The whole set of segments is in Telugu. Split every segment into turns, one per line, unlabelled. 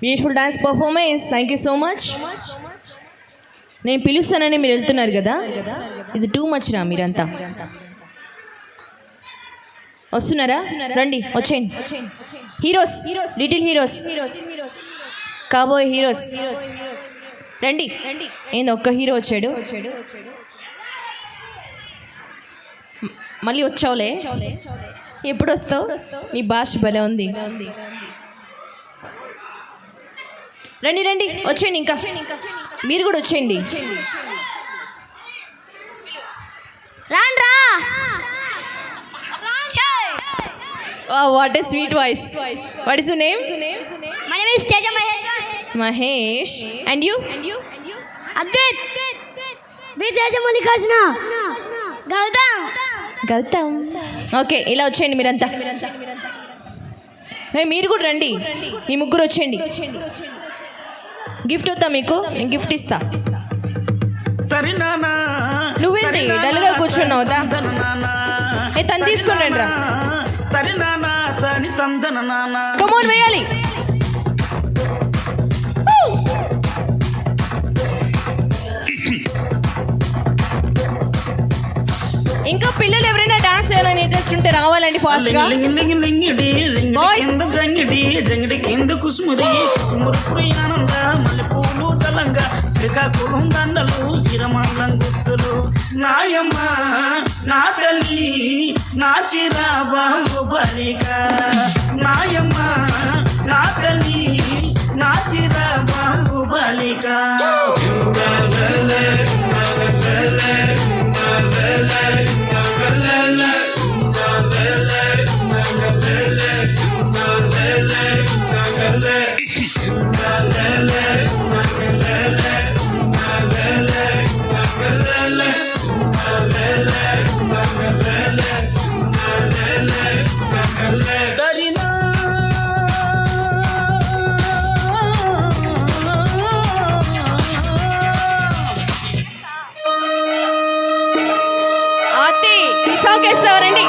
Beautiful dance performance. Thank you so much. నేను పిలుస్తానని మీరు వెళ్తున్నారు కదా, ఇది టూ మచ్ రా. మీరంతా వస్తున్నారా? రండి, వచ్చేయండి. హీరోస్, లిటిల్ హీరోస్, కాబోయే హీరోస్ రండి. ఏంది ఒక్క హీరో వచ్చాడు, మళ్ళీ వచ్చావులే. ఎప్పుడు వస్తావు? నీ భాష భలే ఉంది. రండి రండి, వచ్చేయండి. ఇంకా మీరు కూడా వచ్చేయండి. What a sweet voice. What is your name?
My name is Teja Mahesh.
Mahesh. And you?
Advait. B. Teja Mallikarjuna.
Gautam. Okay, ఇలా వచ్చేయండి మీరంతా. మీరు కూడా రండి, మీ ముగ్గురు వచ్చేయండి. గిఫ్ట్ వద్దా మీకు? నేను గిఫ్ట్ ఇస్తా. నువ్వేంటి డల్గా కూర్చున్నావుదా? తను తీసుకుని రండి రా. కమోన్ వేయాలి. ఇంకా పిల్లలు ఎవరైనా డాన్స్ చేయాలని ఇంట్రెస్ట్ ఉంటే రావాలండి ఫాస్ట్ గా.
శ్రీకాకుళం దండలు చిరమంగళం గుర్తులు నాయమ్మ నా తల్లి నా చిరాబాబు బలిక నాయమ్మ నా తల్లి నా చిరాబాబు బలిక
రండి.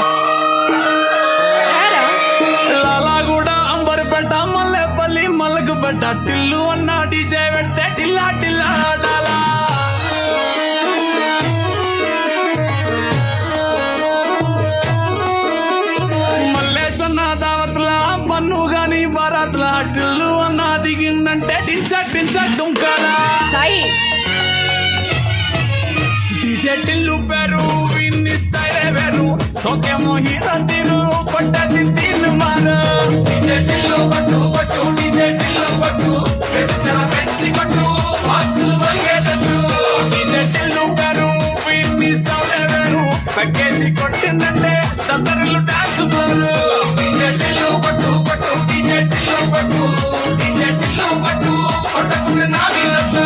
మల్లెపల్లి మల్లకు పెట్ట టిల్లు అన్న డీజే పెడితే టిల్లా టిల్లా ఆడాలా. మల్లేసన్న దావత్ల పన్ను గాని బారాత్ల టిల్లు అన్న దిగిందంటే టించక్ టించక్ దుంకాలా. డీజే టిల్లు పేరు విన్ని స్టైలే వేరు సోకేమో హీరో తీరు పట్టది తీరు మారు. డీజే టిల్లు పట్టు పట్టు డీజే టిల్లు పట్టు వెసిచల పెంచి కొట్టు బాక్సులు వలిగేటట్టు. డీజే టిల్లు పేరు విన్ని సౌండే వేరు పెక్కేసి కొట్టిందంటే తత్తరిల్లు డాన్స్ ఫ్లోరు. డీజే టిల్లు పట్టు పట్టు డీజే టిల్లు పట్టు డీజే టిల్లు పట్టు కొట్టకుండా నాగినట్టు.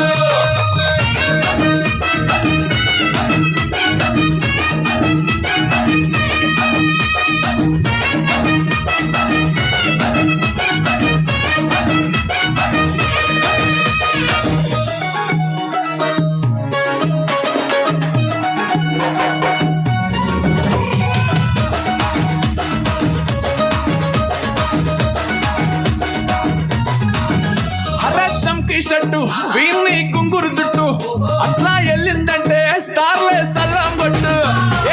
షట్టు వీళ్ళని కుంగురు జుట్టు అట్లా వెళ్ళిందంటే స్టార్లే సల్లం కొట్టు.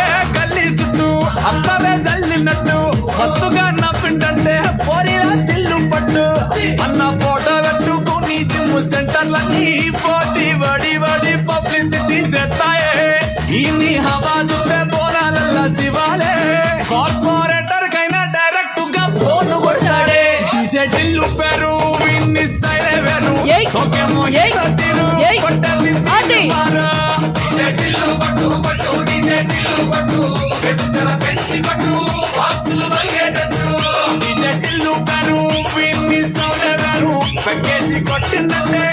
ఏ గల్లీ చుట్టూ అట్లనే జల్లినట్టు మస్తుగా నవ్విందంటే పోరిలా తిల్లు పట్టు. అన్న ఫోటో పెట్టుకుని జిమ్ సెంటర్లన్నీ పోటీ బడి బడి పబ్లిసిటీ చేస్తాయే. ఈ హవా చూపే పోరాలల్లా శివాలే కార్పొరేటర్ కైనా డైరెక్ట్ గా ఫోన్ కొట్టాడే. డీజే టిల్లు పేరు విన్ని స్టైలే వేరు సోకేమో హీరో తీరు పట్టది మారు. డీజే టిల్లు పట్టు పట్టు డీజే టిల్లు పట్టు వెసిచల పెంచి కొట్టు బాక్సులు వలిగేటట్టు. డీజే టిల్లు పేరు విన్ని సౌండే వేరు పెక్కేసి కొట్టిందంటే